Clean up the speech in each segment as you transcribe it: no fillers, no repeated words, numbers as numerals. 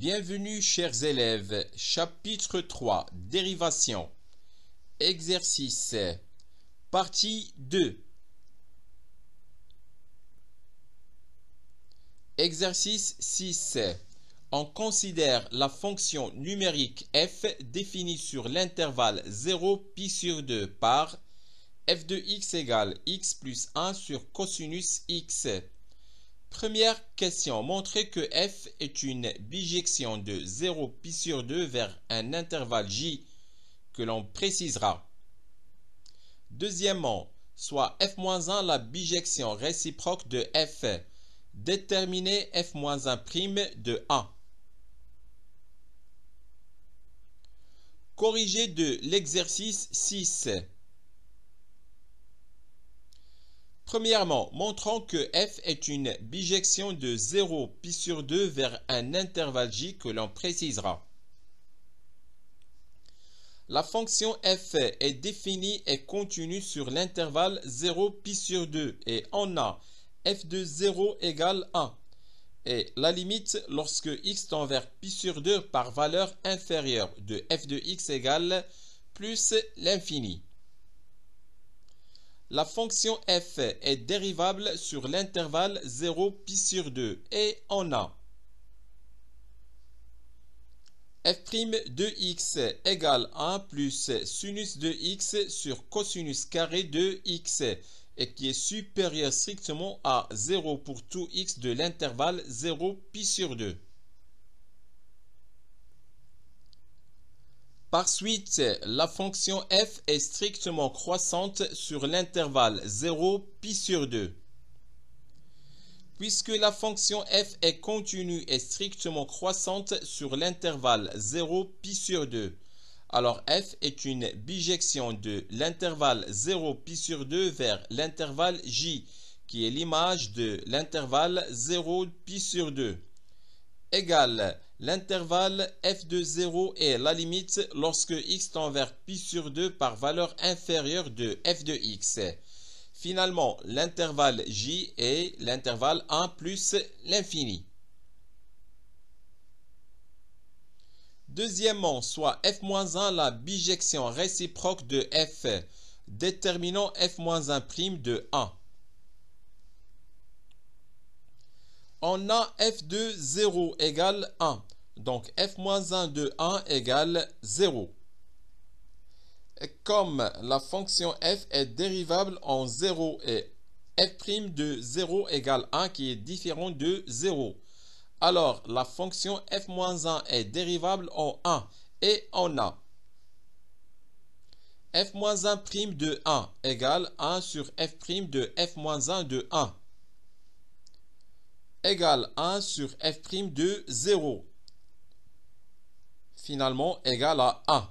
Bienvenue chers élèves, chapitre 3, dérivation. Exercice, partie 2. Exercice 6. On considère la fonction numérique f définie sur l'intervalle 0 pi sur 2 par f de x égale x plus 1 sur cosinus x. Première question, montrez que f est une bijection de 0 pi sur 2 vers un intervalle j que l'on précisera. Deuxièmement, soit f-1 la bijection réciproque de f. Déterminez f-1' de 1. Corrigé de l'exercice 6. Premièrement, montrons que f est une bijection de 0 pi sur 2 vers un intervalle j que l'on précisera. La fonction f est définie et continue sur l'intervalle 0 pi sur 2 et on a f de 0 égale 1 et la limite lorsque x tend vers pi sur 2 par valeur inférieure de f de x égale plus l'infini. La fonction f est dérivable sur l'intervalle 0 pi sur 2 et on a f' de x égale 1 plus sinus de x sur cosinus carré de x et qui est supérieur strictement à 0 pour tout x de l'intervalle 0 pi sur 2. Par suite, la fonction f est strictement croissante sur l'intervalle 0 pi sur 2. Puisque la fonction f est continue et strictement croissante sur l'intervalle 0 pi sur 2, alors f est une bijection de l'intervalle 0 pi sur 2 vers l'intervalle j, qui est l'image de l'intervalle 0 pi sur 2, égale l'intervalle f de 0 est la limite lorsque x tend vers pi sur 2 par valeur inférieure de f de x. Finalement, l'intervalle j est l'intervalle 1 plus l'infini. Deuxièmement, soit f-1 la bijection réciproque de f, déterminant f-1' de 1. On a f de 0 égale 1, donc f-1 de 1 égale 0. Et comme la fonction f est dérivable en 0 et f' de 0 égale 1 qui est différent de 0, alors la fonction f-1 est dérivable en 1 et on a f-1' de 1 égale 1 sur f' de f-1 de 1 égale 1 sur f' de 0, finalement égal à 1.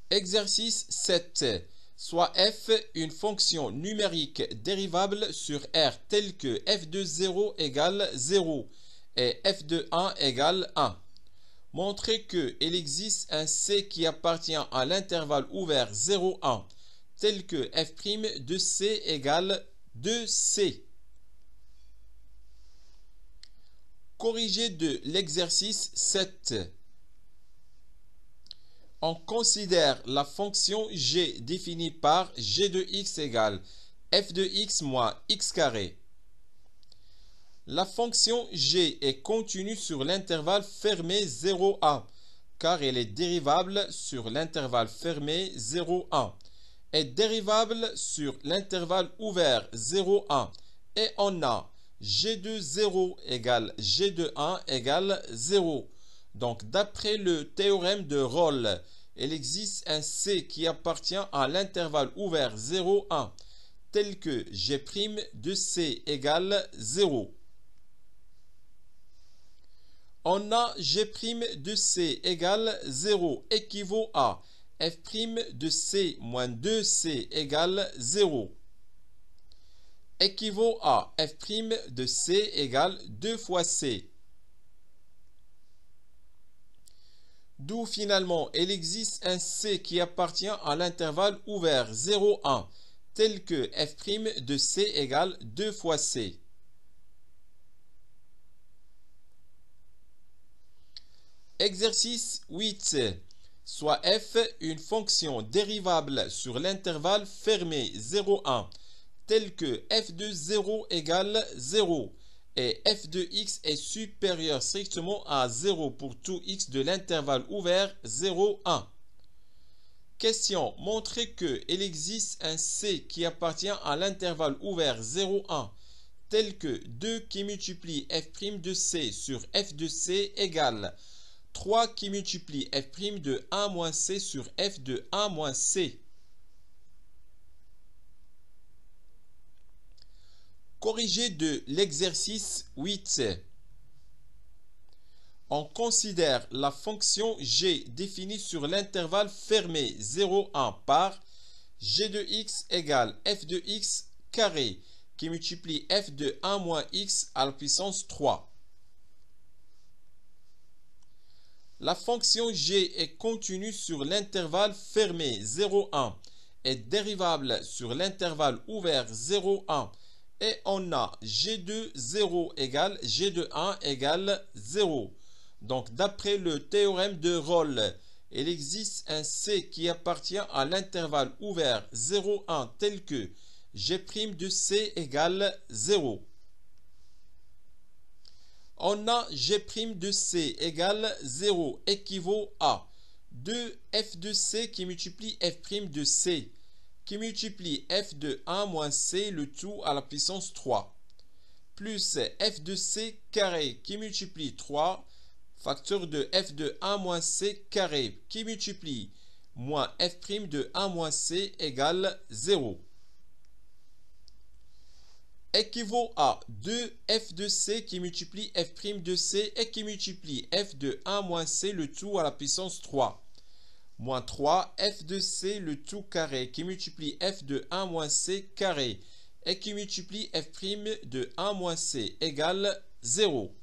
Exercice 7. Soit f une fonction numérique dérivable sur R telle que f de 0 égale 0 et f de 1 égale 1. Montrez qu'il existe un C qui appartient à l'intervalle ouvert 0, 1 tel que f' de C égale 2C. Corrigé de l'exercice 7. On considère la fonction g définie par g de x égale f de x moins x carré. La fonction g est continue sur l'intervalle fermé 0, 1 car elle est dérivable sur l'intervalle fermé 0, 1 et dérivable sur l'intervalle ouvert 0, 1 et on a g de 0 égale g de 1 égale 0. Donc d'après le théorème de Rolle, il existe un C qui appartient à l'intervalle ouvert 0, 1 tel que G' de C égale 0. On a G' de C égale 0 équivaut à f' de C moins 2C égale 0. Équivaut à f' de C égale 2 fois C. D'où finalement il existe un C qui appartient à l'intervalle ouvert 0, 1 tel que f' de c égale 2 fois c. Exercice 8. Soit f une fonction dérivable sur l'intervalle fermé 0,1 tel que f de 0 égale 0 et f de x est supérieur strictement à 0 pour tout x de l'intervalle ouvert 0,1. Question. Montrez qu'il existe un c qui appartient à l'intervalle ouvert 0,1 tel que 2 qui multiplie f' de c sur f de c égale 3 qui multiplie f' de 1 moins c sur f de 1 moins c. Corrigé de l'exercice 8. On considère la fonction g définie sur l'intervalle fermé 0,1 par g de x égale f de x carré qui multiplie f de 1 moins x à la puissance 3. La fonction g est contenue sur l'intervalle fermé 0,1 est dérivable sur l'intervalle ouvert 0,1 et on a g de 0 égale g de 1 égale 0. Donc d'après le théorème de Rolle, il existe un c qui appartient à l'intervalle ouvert 0,1 tel que g' de c égale 0. On a g' de c égale 0 équivaut à 2 f de c qui multiplie f' de c qui multiplie f de 1 moins c le tout à la puissance 3 plus f de c carré qui multiplie 3 facteur de f de 1 moins c carré qui multiplie moins f' de 1 moins c égale 0. Équivaut à 2 f de c qui multiplie f' de c et qui multiplie f de 1 moins c le tout à la puissance 3 moins 3 f de c le tout carré qui multiplie f de 1 moins c carré et qui multiplie f' de 1 moins c égale 0.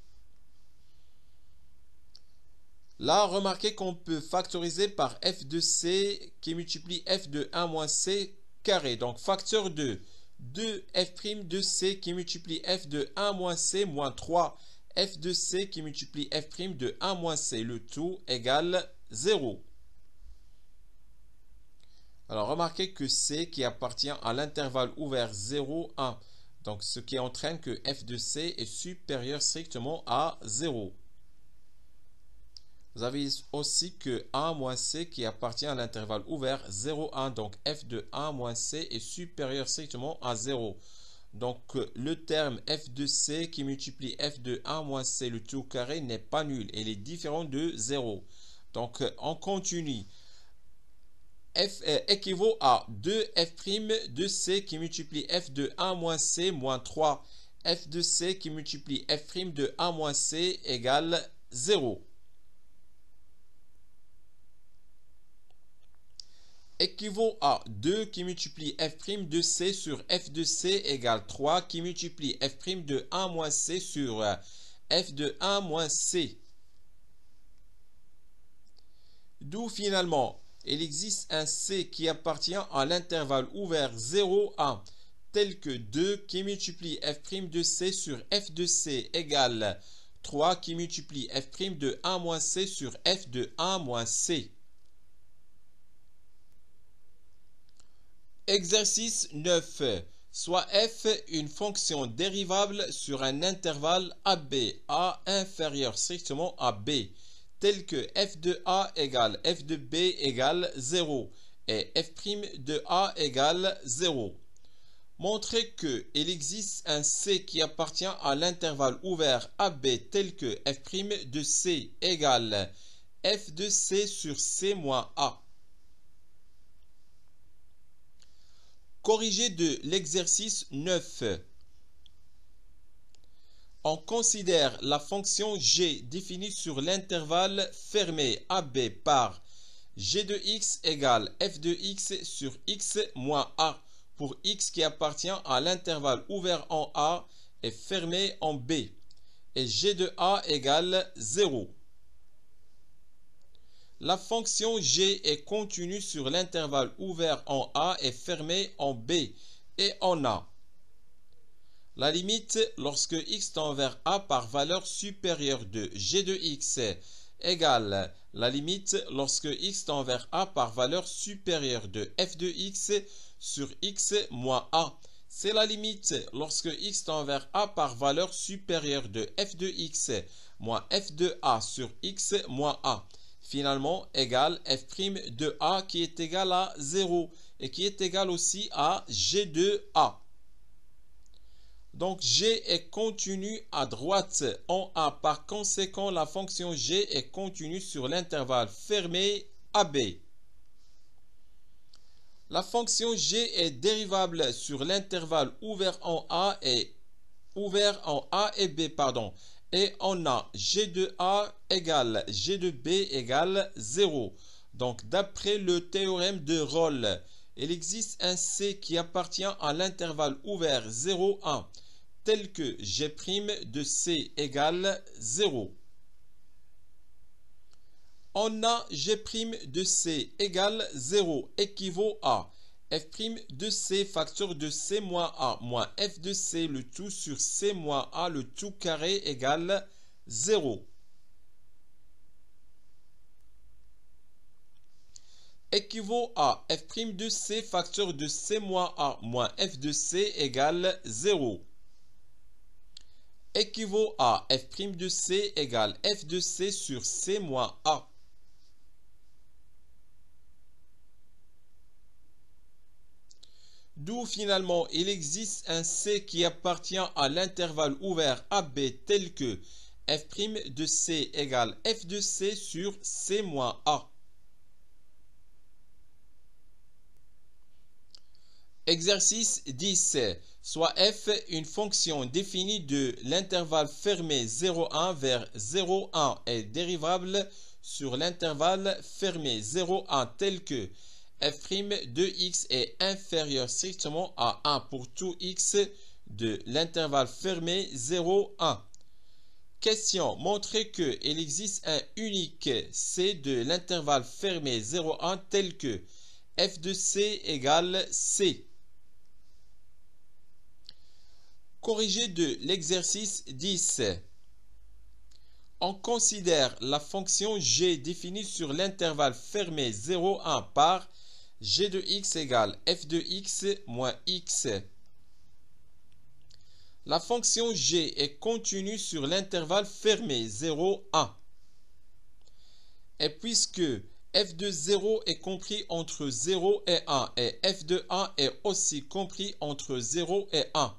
Là, remarquez qu'on peut factoriser par f de c qui multiplie f de 1 moins c carré. Donc, facteur de 2 f' de c qui multiplie f de 1 moins c moins 3 f de c qui multiplie f' de 1 moins c. Le tout égale 0. Alors, remarquez que c qui appartient à l'intervalle ouvert 0, 1. Donc, ce qui entraîne que f de c est supérieur strictement à 0. Vous avez aussi que 1 moins c qui appartient à l'intervalle ouvert 0, 1. Donc, f de 1 moins c est supérieur strictement à 0. Donc, le terme f de c qui multiplie f de 1 moins c le tout carré n'est pas nul. Il est différent de 0. Donc, on continue. F équivaut à 2 f' de c qui multiplie f de 1 moins c moins 3 f de c qui multiplie f' de 1 moins c égale 0. Équivaut à 2 qui multiplie f' de c sur f de c égale 3 qui multiplie f' de 1 moins c sur f de 1 moins c. D'où finalement, il existe un c qui appartient à l'intervalle ouvert 0, 1 tel que 2 qui multiplie f' de c sur f de c égale 3 qui multiplie f' de 1 moins c sur f de 1 moins c. Exercice 9. Soit f une fonction dérivable sur un intervalle AB, A inférieur strictement à B, tel que f de A égale f de B égale 0 et f' de A égale 0. Montrez qu'il existe un C qui appartient à l'intervalle ouvert AB tel que f' de C égale f de C sur C moins A. Corrigé de l'exercice 9. On considère la fonction g définie sur l'intervalle fermé AB par g de x égale f de x sur x moins a pour x qui appartient à l'intervalle ouvert en A et fermé en B et g de a égale 0. La fonction g est continue sur l'intervalle ouvert en A et fermé en B et en A. La limite lorsque x tend vers A par valeur supérieure de g de x égale la limite lorsque x tend vers A par valeur supérieure de f de x sur x moins A. C'est la limite lorsque x tend vers A par valeur supérieure de f de x moins f de A sur x moins A. Finalement, égale f' de A qui est égal à 0 et qui est égal aussi à g de A. Donc, g est continu à droite en A. Par conséquent, la fonction g est continue sur l'intervalle fermé AB. La fonction g est dérivable sur l'intervalle ouvert en A et B, et on a g de A égale g de B égale 0. Donc, d'après le théorème de Rolle, il existe un C qui appartient à l'intervalle ouvert 0, 1, tel que g' de C égale 0. On a g' de C égale 0 équivaut à f' de C facteur de C moins A moins f de C le tout sur C moins A le tout carré égale 0. Équivaut à f' de C facteur de C moins A moins f de C égale 0. Équivaut à f' de C égale f de C sur C moins A. D'où finalement il existe un C qui appartient à l'intervalle ouvert AB tel que f' de C égale f de C sur C moins A. Exercice 10. Soit f une fonction définie de l'intervalle fermé 0,1 vers 0,1 est dérivable sur l'intervalle fermé 0,1 tel que f' de x est inférieur strictement à 1 pour tout x de l'intervalle fermé 0,1. Question. Montrer qu'il existe un unique C de l'intervalle fermé 0,1 tel que f de C égale C. Corrigé de l'exercice 10. On considère la fonction g définie sur l'intervalle fermé 0,1 par g de x égale f de x moins x. La fonction g est continue sur l'intervalle fermé 0,1. Et puisque f de 0 est compris entre 0 et 1 et f de 1 est aussi compris entre 0 et 1,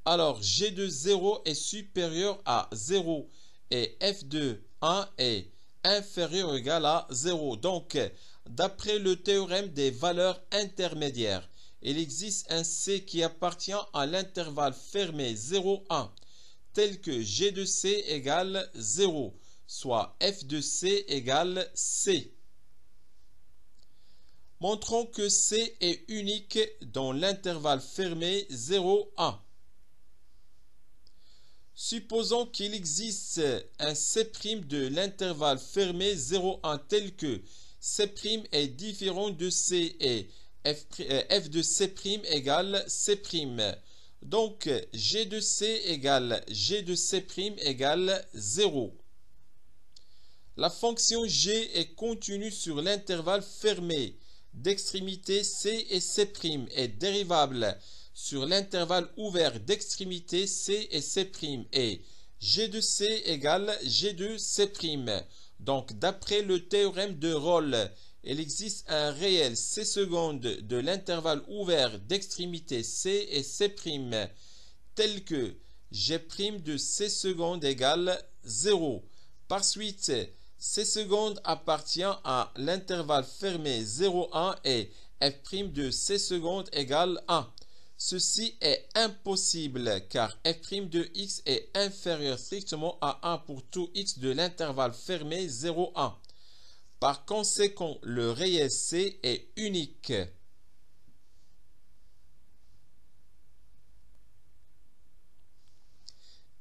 alors g de 0 est supérieur à 0 et f de 1 est inférieur ou égal à 0. Donc, d'après le théorème des valeurs intermédiaires, il existe un C qui appartient à l'intervalle fermé 0, 1, tel que g de C égale 0, soit f de C égale C. Montrons que C est unique dans l'intervalle fermé 0, 1. Supposons qu'il existe un C' de l'intervalle fermé 0,1 tel que C' est différent de C et f de C' égale C'. Donc, G de C égale G de C' égale 0. La fonction G est continue sur l'intervalle fermé d'extrémité C et C' est dérivable sur l'intervalle ouvert d'extrémité C et C' et G de C égale G de C'. Donc, d'après le théorème de Rolle, il existe un réel C seconde de l'intervalle ouvert d'extrémité C et C', tel que G' de C seconde égale 0. Par suite, C seconde appartient à l'intervalle fermé 0,1 et f' de C seconde égale 1. Ceci est impossible car f' de x est inférieur strictement à 1 pour tout x de l'intervalle fermé 0,1. Par conséquent, le réel C est unique.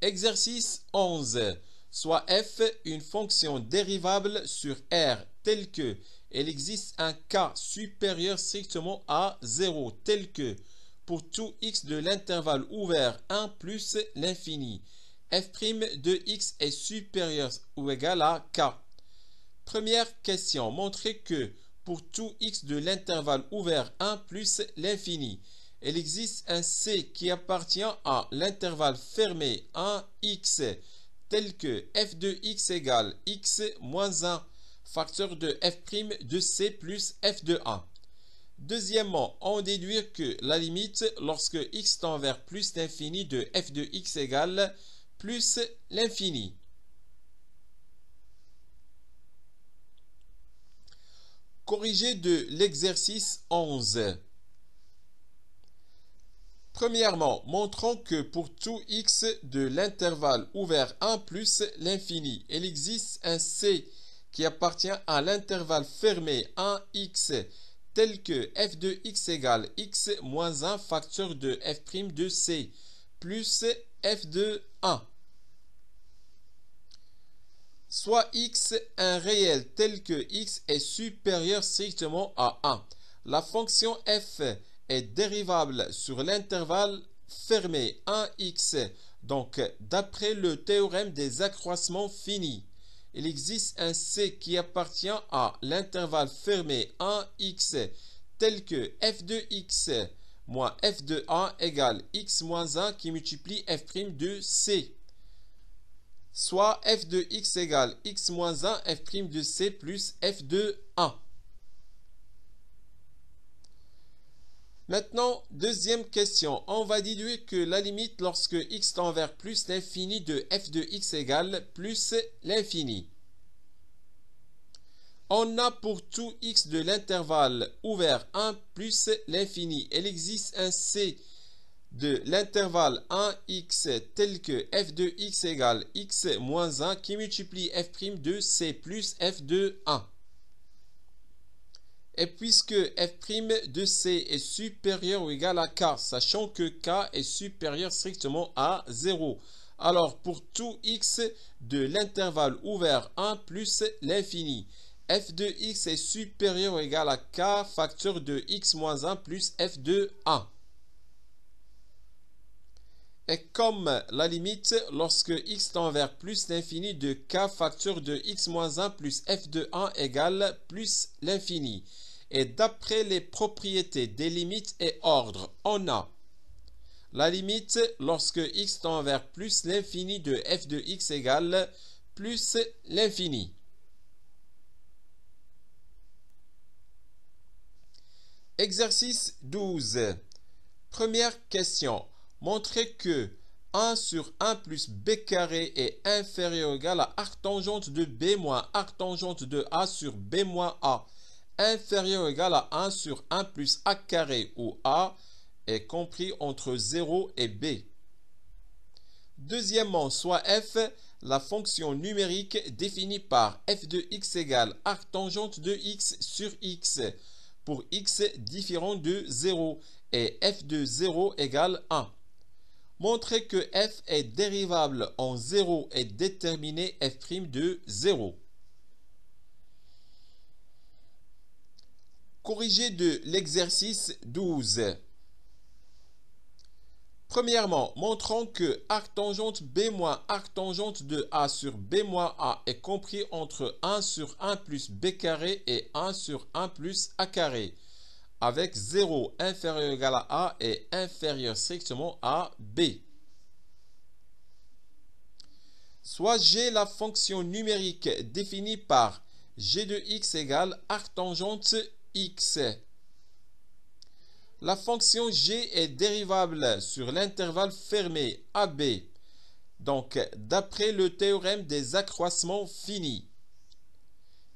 Exercice 11. Soit f une fonction dérivable sur R tel que il existe un k supérieur strictement à 0 tel que pour tout x de l'intervalle ouvert 1 plus l'infini, f' de x est supérieur ou égal à k. Première question, montrez que pour tout x de l'intervalle ouvert 1 plus l'infini, il existe un c qui appartient à l'intervalle fermé 1x tel que f de x égale x moins 1 facteur de f' de c plus f de 1. Deuxièmement, on déduit que la limite lorsque x tend vers plus l'infini de f de x égale plus l'infini. Corrigé de l'exercice 11. Premièrement, montrons que pour tout x de l'intervalle ouvert 1 plus l'infini, il existe un c qui appartient à l'intervalle fermé 1x tel que f de x égale x moins 1 facteur de f' de c plus f de 1. Soit x un réel tel que x est supérieur strictement à 1. La fonction f est dérivable sur l'intervalle fermé 1x. Donc, d'après le théorème des accroissements finis, il existe un c qui appartient à l'intervalle fermé 1x tel que f de x moins f de 1 égale x moins 1 qui multiplie f' de c. Soit f de x égale x moins 1 f' de c plus f de 1. Maintenant, deuxième question. On va déduire que la limite lorsque x tend vers plus l'infini de f de x égale plus l'infini. On a pour tout x de l'intervalle ouvert 1 plus l'infini. Il existe un c de l'intervalle 1x tel que f de x égale x moins 1 qui multiplie f' de c plus f de 1. Et puisque f' de c est supérieur ou égal à k, sachant que k est supérieur strictement à 0, alors pour tout x de l'intervalle ouvert 1 plus l'infini, f de x est supérieur ou égal à k facteur de x moins 1 plus f de 1. Et comme la limite lorsque x tend vers plus l'infini de k facteur de x moins 1 plus f de 1 égale plus l'infini. Et d'après les propriétés des limites et ordres, on a la limite lorsque x tend vers plus l'infini de f de x égale plus l'infini. Exercice 12. Première question. Montrez que 1 sur 1 plus b carré est inférieur ou égal à arctangente de b moins arctangente de a sur b moins a, inférieur ou égal à 1 sur 1 plus a carré où a est compris entre 0 et b. Deuxièmement, soit f, la fonction numérique définie par f de x égale arctangente de x sur x pour x différent de 0 et f de 0 égale 1. Montrez que f est dérivable en 0 et déterminez f' de 0. Corrigé de l'exercice 12. Premièrement, montrons que arctangente b moins arctangente de a sur b moins a est compris entre 1 sur 1 plus b carré et 1 sur 1 plus a carré, avec 0 inférieur ou égal à a et inférieur strictement à b. Soit g la fonction numérique définie par g de x égale arctangente x. La fonction g est dérivable sur l'intervalle fermé AB. Donc, d'après le théorème des accroissements finis,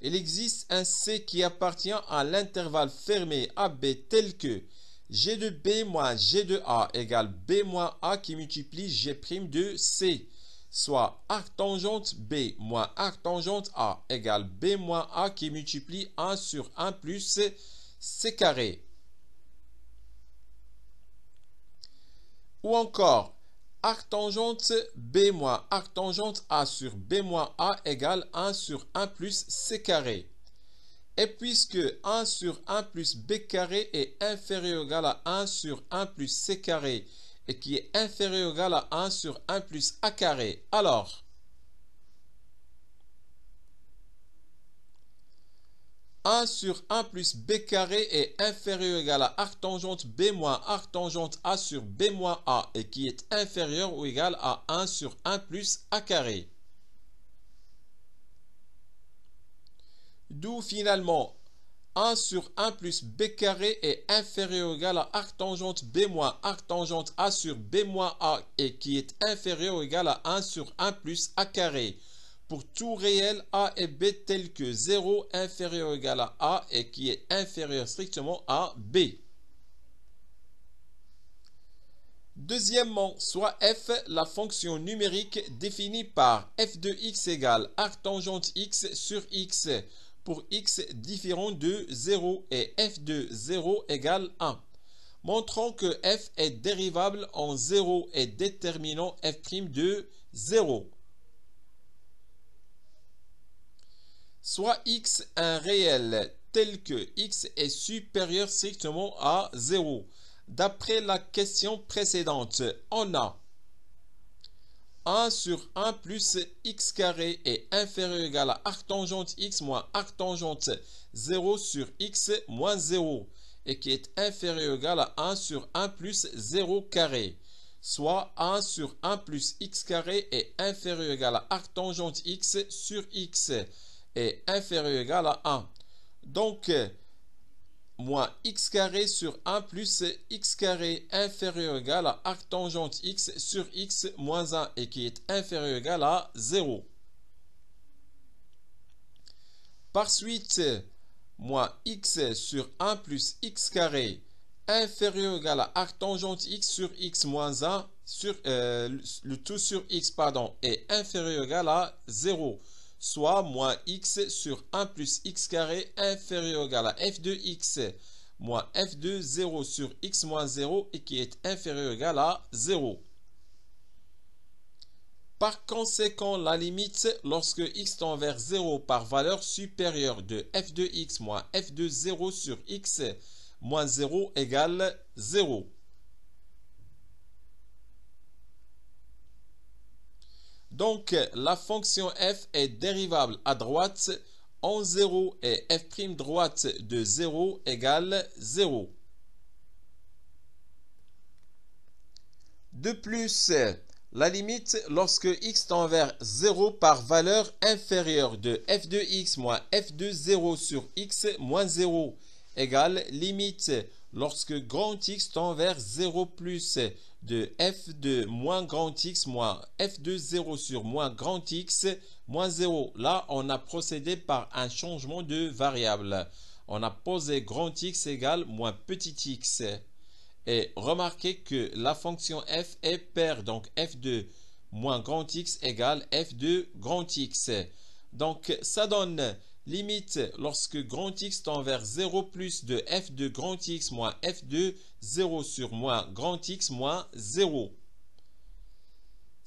il existe un c qui appartient à l'intervalle fermé AB tel que g de b moins g de a égale b moins a qui multiplie g' de c, soit arctangente b moins arctangente a égale b moins a qui multiplie 1 sur 1 plus c carré. Ou encore, arctangente b moins arctangente a sur b moins a égale 1 sur 1 plus c carré. Et puisque 1 sur 1 plus b carré est inférieur ou égal à 1 sur 1 plus c carré et qui est inférieur ou égal à 1 sur 1 plus a carré, alors 1 sur 1 plus b carré est inférieur ou égal à arc tangente b moins arc tangente a sur b moins a et qui est inférieur ou égal à 1 sur 1 plus a carré. D'où finalement 1 sur 1 plus b carré est inférieur ou égal à arc tangente b moins arc tangente a sur b moins a et qui est inférieur ou égal à 1 sur 1 plus a carré. Pour tout réel a et b tel que 0 inférieur ou égal à a et qui est inférieur strictement à b. Deuxièmement, soit f la fonction numérique définie par f de x égale arc tangente x sur x pour x différent de 0 et f de 0 égale 1. Montrons que f est dérivable en 0 et déterminant f' de 0. Soit x un réel tel que x est supérieur strictement à 0. D'après la question précédente, on a 1 sur 1 plus x carré est inférieur ou égal à arc tangente x moins arc tangente 0 sur x moins 0 et qui est inférieur ou égal à 1 sur 1 plus 0 carré. Soit 1 sur 1 plus x carré est inférieur ou égal à arc tangente x sur x est inférieur ou égal à 1. Donc, moins x carré sur 1 plus x carré inférieur ou égal à arc tangente x sur x moins 1 et qui est inférieur ou égal à 0. Par suite, moins x sur 1 plus x carré inférieur ou égal à arc tangente x sur x moins 1 sur le tout sur x est inférieur ou égal à 0. Soit moins x sur 1 plus x carré inférieur ou égal à f de x moins f de 0 sur x moins 0 et qui est inférieur ou égal à 0. Par conséquent, la limite lorsque x tend vers 0 par valeur supérieure de f de x moins f de 0 sur x moins 0 égale 0. Donc, la fonction f est dérivable à droite en 0 et f' droite de 0 égale 0. De plus, la limite lorsque x tend vers 0 par valeur inférieure de f de x moins f de 0 sur x moins 0 égale limite lorsque grand X tend vers 0 plus de f de moins grand X moins f de 0 sur moins grand X moins 0. Là, on a procédé par un changement de variable. On a posé grand X égale moins petit x. Et remarquez que la fonction f est paire, donc f de moins grand X égale f de grand X. Donc, ça donne limite lorsque grand X tend vers 0 plus de f de grand X moins f de 0 sur moins grand X moins 0.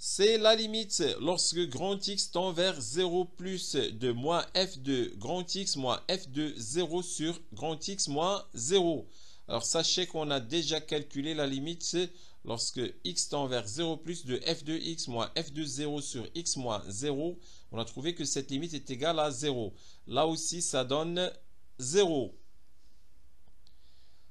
C'est la limite lorsque grand X tend vers 0 plus de moins f de grand X moins f de 0 sur grand X moins 0. Alors sachez qu'on a déjà calculé la limite lorsque x tend vers 0 plus de f de x moins f de 0 sur x moins 0. On a trouvé que cette limite est égale à 0. Là aussi, ça donne 0.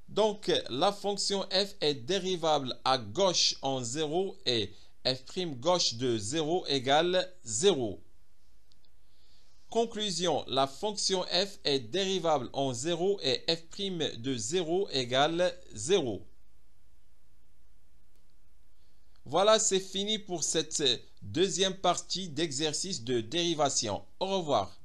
Donc, la fonction f est dérivable à gauche en 0 et f' gauche de 0 égale 0. Conclusion, la fonction f est dérivable en 0 et f' de 0 égale 0. Voilà, c'est fini pour cette deuxième partie d'exercice de dérivation. Au revoir.